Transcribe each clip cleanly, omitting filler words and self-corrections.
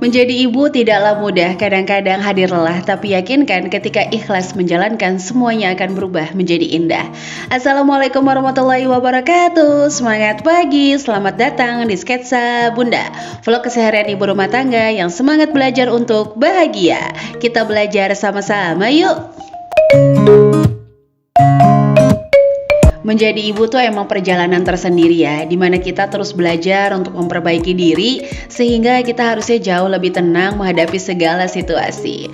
Menjadi ibu tidaklah mudah, kadang-kadang hadir lelah, tapi yakinkan ketika ikhlas menjalankan semuanya akan berubah menjadi indah. Assalamualaikum warahmatullahi wabarakatuh. Semangat pagi, selamat datang di Sketsa Bunda, vlog keseharian ibu rumah tangga yang semangat belajar untuk bahagia. Kita belajar sama-sama yuk. Menjadi ibu tuh emang perjalanan tersendiri ya, dimana kita terus belajar untuk memperbaiki diri, sehingga kita harusnya jauh lebih tenang menghadapi segala situasi.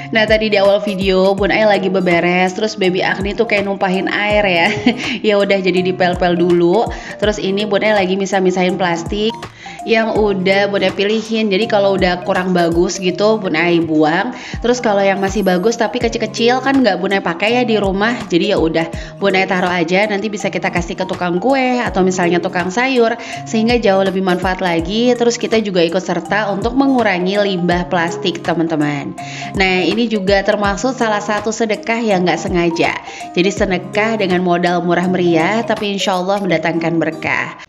Nah tadi di awal video Bun Ai lagi beberes, terus baby Agni tuh kayak numpahin air ya. Ya udah jadi dipel-pel dulu. Terus ini Bun Ai lagi misah-misahin plastik yang udah Bun Ai pilihin. Jadi kalau udah kurang bagus gitu Bun Ai buang. Terus kalau yang masih bagus tapi kecil-kecil kan nggak Bun Ai pakai ya di rumah. Jadi ya udah Bun Ai taruh aja, nanti bisa kita kasih ke tukang kue atau misalnya tukang sayur, sehingga jauh lebih manfaat lagi. Terus kita juga ikut serta untuk mengurangi limbah plastik teman-teman. Nah ini juga termasuk salah satu sedekah yang nggak sengaja. Jadi sedekah dengan modal murah meriah tapi insya Allah mendatangkan berkah.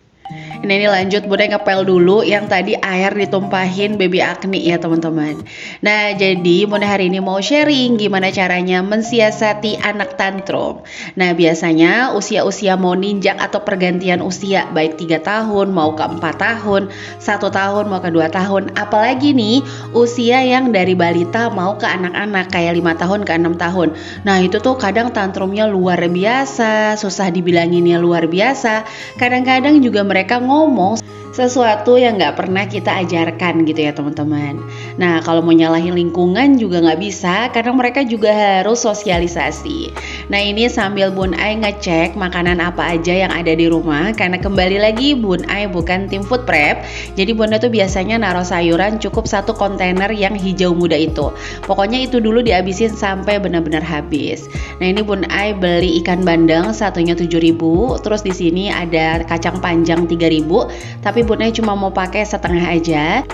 Nah ini lanjut Bun Ai ngepel dulu yang tadi air ditumpahin baby Agni ya teman-teman. Nah jadi Bun Ai hari ini mau sharing gimana caranya mensiasati anak tantrum. Nah biasanya usia-usia mau ninjak atau pergantian usia, baik 3 tahun mau ke 4 tahun, 1 tahun mau ke 2 tahun, apalagi nih usia yang dari balita mau ke anak-anak kayak 5 tahun ke 6 tahun. Nah itu tuh kadang tantrumnya luar biasa, susah dibilanginnya luar biasa. Kadang-kadang juga mereka ngomong sesuatu yang nggak pernah kita ajarkan gitu ya teman-teman. Nah kalau mau nyalahin lingkungan juga nggak bisa, karena mereka juga harus sosialisasi. Nah ini sambil Bun Ai ngecek makanan apa aja yang ada di rumah, karena kembali lagi Bun Ai bukan tim food prep. Jadi Bun Ai tuh biasanya naruh sayuran cukup 1 kontainer yang hijau muda itu. Pokoknya itu dulu dihabisin sampai benar-benar habis. Nah ini Bun Ai beli ikan bandeng satunya 7.000, terus di sini ada kacang panjang 3.000, tapi Bun Ai cuma mau pakai setengah aja.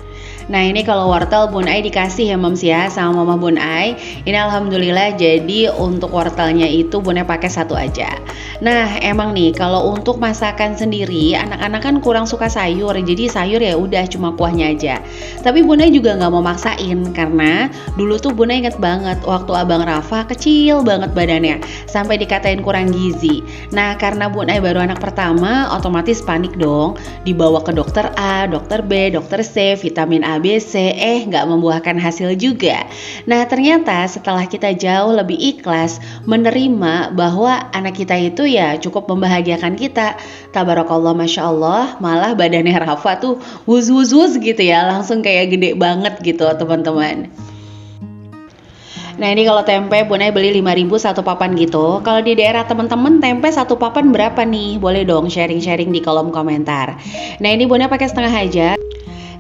Nah ini kalau wortel Bun Ai dikasih ya Moms ya sama Mama Bun Ai. Ini alhamdulillah jadi untuk wortelnya itu Bun Ai pakai 1 aja. Nah emang nih kalau untuk masakan sendiri anak-anak kan kurang suka sayur, jadi sayur ya udah cuma kuahnya aja. Tapi Bun Ai juga nggak mau maksain, karena dulu tuh Bun Ai inget banget waktu Abang Rafa kecil banget badannya sampai dikatain kurang gizi. Nah karena Bun Ai baru anak pertama otomatis panik dong, dibawa ke dokter A, dokter B, dokter C, vitamin A, B, C, nggak membuahkan hasil juga. Nah ternyata setelah kita jauh lebih ikhlas menerima bahwa anak kita itu ya cukup membahagiakan kita, tabarakallah masya Allah, malah badannya Rafa tuh wuz gitu ya, langsung kayak gede banget gitu teman-teman. Nah ini kalau tempe Bun Ai beli 5.000 1 papan gitu. Kalau di daerah teman-teman tempe 1 papan berapa nih? Boleh dong sharing-sharing di kolom komentar. Nah ini Bun Ai pakai setengah aja,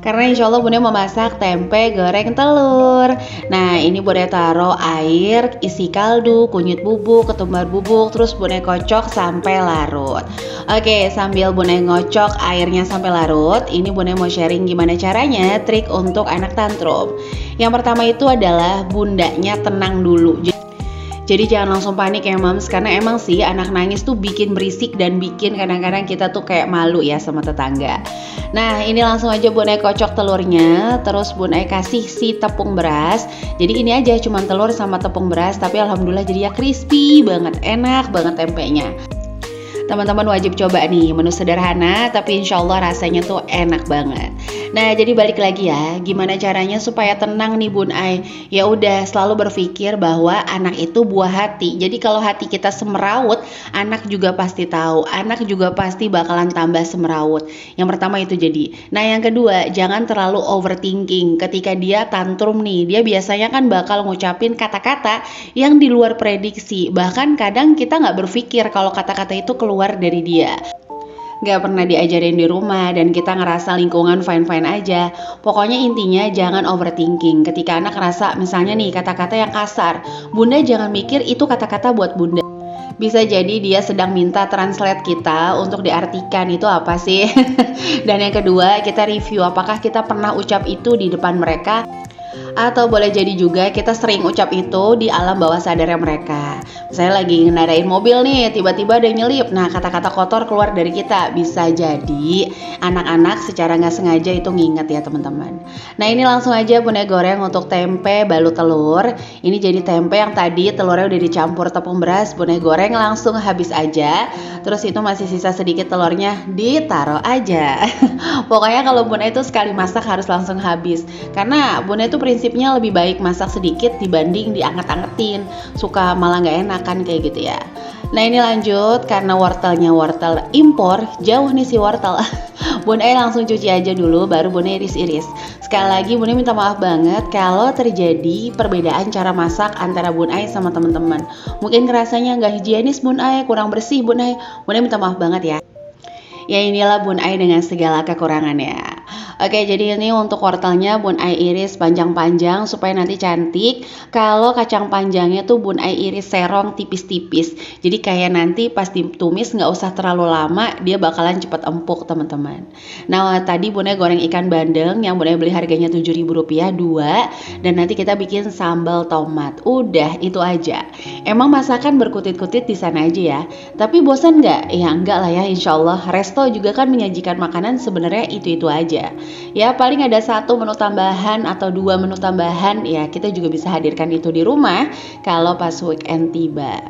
karena insya Allah Bun Ai mau masak tempe goreng telur. Nah ini Bun Ai taruh air, isi kaldu, kunyit bubuk, ketumbar bubuk, terus Bun Ai kocok sampai larut. Oke, sambil Bun Ai ngocok airnya sampai larut, ini Bun Ai mau sharing gimana caranya trik untuk anak tantrum. Yang pertama itu adalah bundanya tenang dulu. Jadi jangan langsung panik ya Moms, karena emang sih anak nangis tuh bikin berisik dan bikin kadang-kadang kita tuh kayak malu ya sama tetangga. Nah ini langsung aja Bun Ai kocok telurnya, terus Bun Ai kasih si tepung beras. Jadi ini aja cuman telur sama tepung beras, tapi alhamdulillah jadi ya crispy banget, enak banget tempenya. Teman-teman wajib coba nih, menu sederhana tapi insya Allah rasanya tuh enak banget. Nah jadi balik lagi ya, gimana caranya supaya tenang nih Bun Ai? Ya udah selalu berpikir bahwa anak itu buah hati. Jadi kalau hati kita semeraut, anak juga pasti tahu, anak juga pasti bakalan tambah semeraut. Yang pertama itu jadi. Nah yang kedua, jangan terlalu overthinking. Ketika dia tantrum nih, dia biasanya kan bakal ngucapin kata-kata yang di luar prediksi. Bahkan kadang kita nggak berpikir kalau kata-kata itu keluar dari dia. Gak pernah diajarin di rumah dan kita ngerasa lingkungan fine-fine aja. Pokoknya intinya jangan overthinking. Ketika anak ngerasa misalnya nih kata-kata yang kasar, Bunda jangan mikir itu kata-kata buat Bunda. Bisa jadi dia sedang minta translate kita untuk diartikan itu apa sih. Dan yang kedua, kita review apakah kita pernah ucap itu di depan mereka Atau boleh jadi juga kita sering ucap itu di alam bawah sadarnya mereka. Misalnya lagi ngendarain mobil nih, tiba-tiba ada yang nyelip. Nah, kata-kata kotor keluar dari kita. Bisa jadi anak-anak secara nggak sengaja itu nginget ya teman-teman. Nah, ini langsung aja Bunda goreng untuk tempe balut telur. Ini jadi tempe yang tadi telurnya udah dicampur tepung beras, Bunda goreng langsung habis aja. Terus itu masih sisa sedikit telurnya, ditaruh aja. Pokoknya kalau Bunda itu sekali masak harus langsung habis. Karena Bunda itu prinsipnya lebih baik masak sedikit dibanding dianget-angetin. Suka malah nggak enak kan kayak gitu ya. Nah ini lanjut, karena wortelnya wortel impor, jauh nih si wortel. Bunda langsung cuci aja dulu, baru Bunda iris-iris. Sekali lagi Bunda minta maaf banget kalau terjadi perbedaan cara masak antara Bunda sama teman-teman. Mungkin rasanya nggak higienis Bunda, kurang bersih Bunda. Bunda minta maaf banget ya. Ya inilah Bun Ai dengan segala kekurangannya. Oke, jadi ini untuk wortelnya Bun Ai iris panjang-panjang supaya nanti cantik. Kalau kacang panjangnya tuh Bun Ai iris serong tipis-tipis. Jadi kayak nanti pas ditumis nggak usah terlalu lama, dia bakalan cepet empuk teman-teman. Nah tadi Bun Ai goreng ikan bandeng yang Bun Ai beli harganya Rp7.000 2. Dan nanti kita bikin sambal tomat. Udah itu aja. Emang masakan berkutit-kutit di sana aja ya. Tapi bosan nggak? Ya enggak lah ya, insya Allah. Resto juga kan menyajikan makanan sebenarnya itu-itu aja. Ya paling ada 1 menu tambahan atau 2 menu tambahan, ya kita juga bisa hadirkan itu di rumah kalau pas weekend tiba.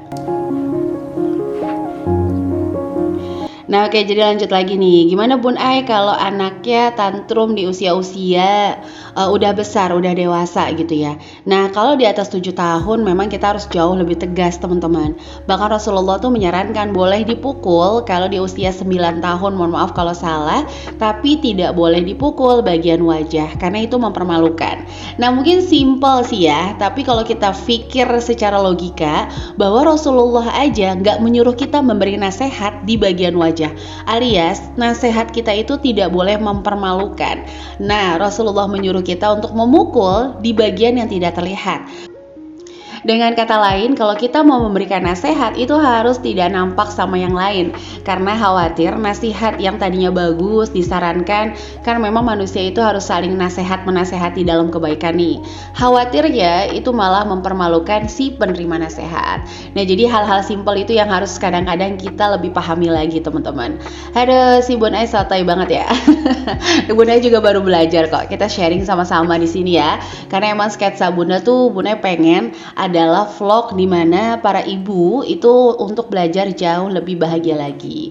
Nah oke, jadi lanjut lagi nih. Gimana Bun Ai kalau anaknya tantrum di usia-usia udah besar, udah dewasa gitu ya. Nah kalau di atas 7 tahun memang kita harus jauh lebih tegas teman-teman. Bahkan Rasulullah tuh menyarankan boleh dipukul kalau di usia 9 tahun, mohon maaf kalau salah, tapi tidak boleh dipukul bagian wajah karena itu mempermalukan. Nah mungkin simple sih ya, tapi kalau kita pikir secara logika bahwa Rasulullah aja nggak menyuruh kita memberi nasihat di bagian wajah, alias nasihat kita itu tidak boleh mempermalukan. Nah Rasulullah menyuruh kita untuk memukul di bagian yang tidak terlihat. Dengan kata lain, kalau kita mau memberikan nasihat itu harus tidak nampak sama yang lain. Karena khawatir nasihat yang tadinya bagus, disarankan, kan memang manusia itu harus saling menasehati dalam kebaikan nih. Khawatir ya itu malah mempermalukan si penerima nasihat. Nah jadi hal-hal simpel itu yang harus kadang-kadang kita lebih pahami lagi teman-teman. Aduh si Bun Ai sotoy banget ya. Bun Ai juga baru belajar kok. Kita sharing sama-sama di sini ya. Karena emang sketsa Bunda tuh Bun Ai pengen adalah vlog di mana para ibu itu untuk belajar jauh lebih bahagia lagi.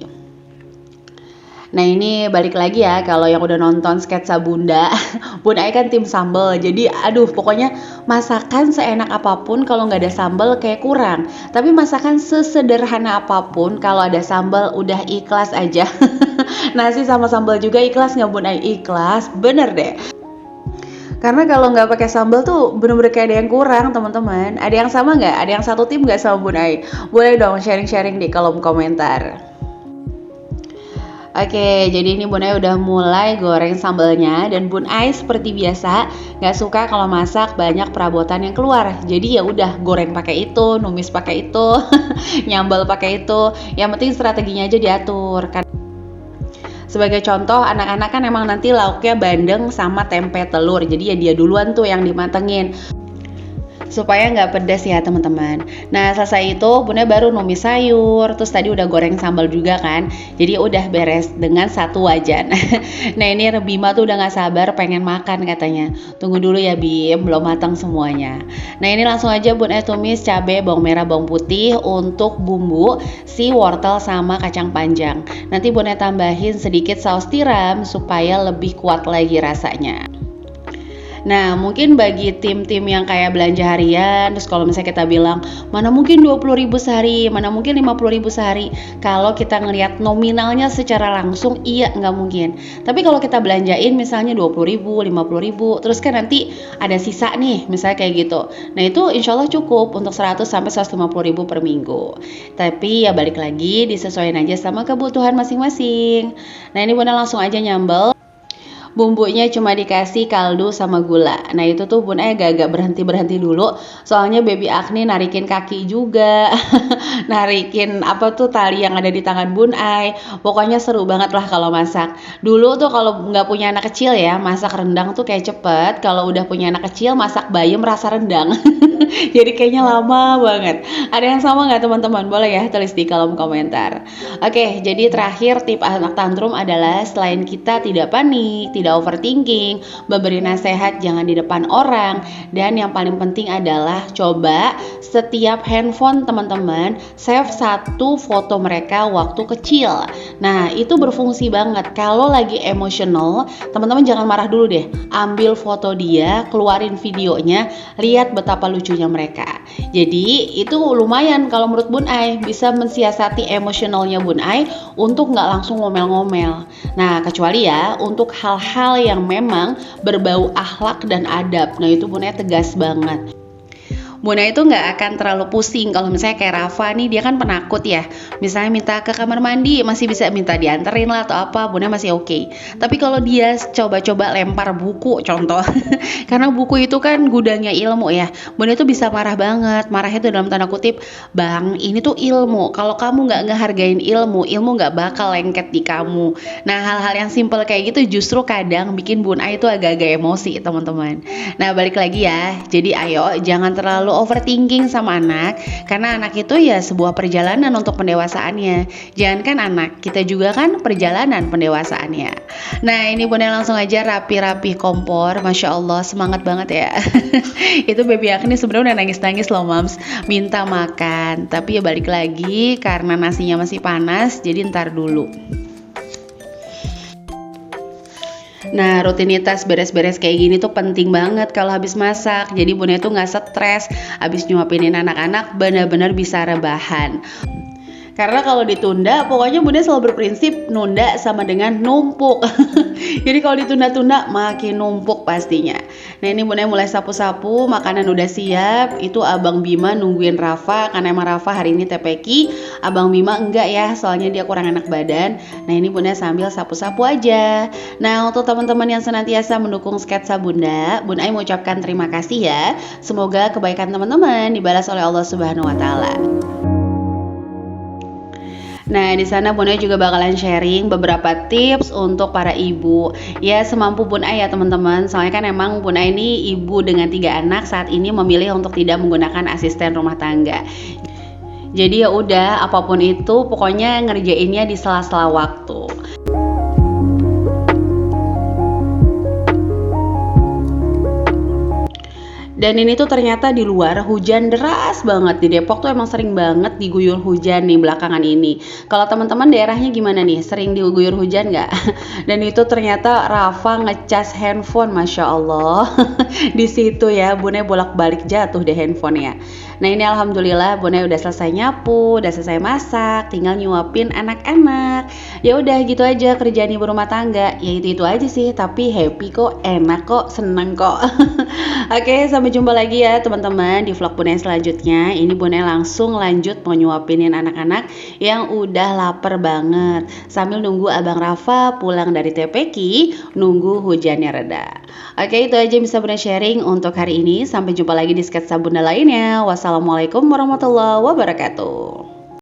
Nah ini balik lagi ya, kalau yang udah nonton sketsa Bunda, Bunda kan tim sambal. Jadi aduh pokoknya masakan seenak apapun kalau nggak ada sambal kayak kurang. Tapi masakan sesederhana apapun kalau ada sambal udah ikhlas aja. Nasi sama sambal juga ikhlas nggak Bunda? Ikhlas, bener deh. Karena kalau nggak pakai sambal tuh bener-bener kayak ada yang kurang teman-teman. Ada yang sama nggak? Ada yang satu tim nggak sama Bun Ai? Boleh dong sharing-sharing di kolom komentar. Oke, jadi ini Bun Ai udah mulai goreng sambalnya. Dan Bun Ai seperti biasa nggak suka kalau masak banyak perabotan yang keluar. Jadi ya udah goreng pakai itu, numis pakai itu, nyambal pakai itu. Yang penting strateginya aja diatur kan. Sebagai contoh, anak-anak kan emang nanti lauknya bandeng sama tempe telur. Jadi ya dia duluan tuh yang dimatengin supaya nggak pedas ya teman-teman. Nah selesai itu Bunda baru numis sayur, terus tadi udah goreng sambal juga kan, jadi udah beres dengan satu wajan. Nah ini Bima tuh udah nggak sabar pengen makan katanya. Tunggu dulu ya Bim, belum matang semuanya. Nah ini langsung aja Bunda tumis cabai, bawang merah, bawang putih untuk bumbu si wortel sama kacang panjang. Nanti Bunda tambahin sedikit saus tiram supaya lebih kuat lagi rasanya. Nah mungkin bagi tim-tim yang kayak belanja harian, terus kalau misalnya kita bilang mana mungkin 20.000 sehari, mana mungkin 50.000 sehari. Kalau kita ngelihat nominalnya secara langsung, iya nggak mungkin. Tapi kalau kita belanjain misalnya 20.000, 50.000, terus kan nanti ada sisa nih, misalnya kayak gitu. Nah itu insya Allah cukup untuk 100 sampai 150.000 per minggu. Tapi ya balik lagi disesuaikan aja sama kebutuhan masing-masing. Nah ini Bunda langsung aja nyambel. bumbunya cuma dikasih kaldu sama gula. Nah itu tuh Bun Ai agak berhenti dulu, soalnya baby Agni narikin kaki juga, narikin apa tuh tali yang ada di tangan Bun Ai. Pokoknya seru banget lah kalau masak. Dulu tuh kalau nggak punya anak kecil ya, masak rendang tuh kayak cepet. Kalau udah punya anak kecil, masak bayam rasa rendang. Jadi kayaknya lama banget. Ada yang sama nggak teman-teman? Boleh ya tulis di kolom komentar. Oke, jadi terakhir tip anak tantrum adalah selain kita tidak panik, tidak overthinking, memberi nasihat jangan di depan orang, dan yang paling penting adalah coba setiap handphone teman-teman save satu foto mereka waktu kecil. Nah, itu berfungsi banget. Kalau lagi emosional, teman-teman jangan marah dulu deh. Ambil foto dia, keluarin videonya, lihat betapa lucunya mereka. Jadi, itu lumayan kalau menurut Bun Ai, bisa mensiasati emosionalnya Bun Ai untuk nggak langsung ngomel-ngomel. Nah, kecuali ya untuk hal-hal yang memang berbau akhlak dan adab. Nah, itu Bun Ai tegas banget. Bunda itu nggak akan terlalu pusing kalau misalnya kayak Rafa nih, dia kan penakut ya, misalnya minta ke kamar mandi masih bisa minta dianterin lah atau apa, Bunda masih oke. Tapi kalau dia coba-coba lempar buku contoh karena buku itu kan gudangnya ilmu ya, Bunda itu bisa marah banget. Marahnya itu dalam tanda kutip, bang ini tuh ilmu, kalau kamu nggak ngehargain ilmu nggak bakal lengket di kamu. Nah hal-hal yang simple kayak gitu justru kadang bikin Bunda itu agak-agak emosi teman-teman. Nah balik lagi ya, jadi ayo jangan terlalu overthinking sama anak, karena anak itu ya sebuah perjalanan untuk pendewasaannya. Jangankan anak, kita juga kan perjalanan pendewasaannya. Nah ini Bunda langsung aja rapi-rapi kompor, Masya Allah semangat banget ya. Itu baby Agni sebenarnya udah nangis-nangis loh mams, minta makan, tapi ya balik lagi karena nasinya masih panas, jadi ntar dulu. Nah rutinitas beres-beres kayak gini tuh penting banget kalau habis masak. Jadi Bunda tuh nggak stres, habis nyuapinin anak-anak benar-benar bisa rebahan. Karena kalau ditunda, pokoknya Bunda selalu berprinsip nunda sama dengan numpuk. Jadi kalau ditunda-tunda makin numpuk pastinya. Nah ini Bunda mulai sapu-sapu, makanan udah siap. Itu Abang Bima nungguin Rafa, karena emang Rafa hari ini TPQ. Abang Bima enggak ya, soalnya dia kurang enak badan. Nah ini Bunda sambil sapu-sapu aja. Nah untuk teman-teman yang senantiasa mendukung sketsa Bunda mau ucapkan terima kasih ya. Semoga kebaikan teman-teman dibalas oleh Allah Subhanahu wa Ta'ala. Nah, di sana Bunda juga bakalan sharing beberapa tips untuk para ibu. Ya, semampu Bunda ya teman-teman. Soalnya kan emang Bunda ini ibu dengan 3 anak saat ini memilih untuk tidak menggunakan asisten rumah tangga. Jadi ya udah, apapun itu pokoknya ngerjainnya di sela-sela waktu. Dan ini tuh ternyata di luar hujan deras banget. Di Depok tuh emang sering banget diguyur hujan nih belakangan ini. Kalau teman-teman daerahnya gimana nih? Sering diguyur hujan nggak? Dan itu ternyata Rafa ngecas handphone, Masya Allah. Di situ ya, Bunda bolak-balik jatuh deh handphonenya. Nah ini alhamdulillah Bunda udah selesai nyapu, udah selesai masak, tinggal nyuapin anak-anak. Ya udah gitu aja kerjaan ibu rumah tangga. Ya itu aja sih, tapi happy kok, enak kok, seneng kok. Oke, sampai jumpa lagi ya teman-teman di vlog Bunda selanjutnya. Ini Bunda langsung lanjut mau nyuapinin anak-anak yang udah lapar banget, sambil nunggu Abang Rafa pulang dari TPQ, nunggu hujannya reda. Oke, itu aja bisa Bunda sharing untuk hari ini. Sampai jumpa lagi di sketsa Bunda lainnya. Wassalamualaikum warahmatullahi wabarakatuh.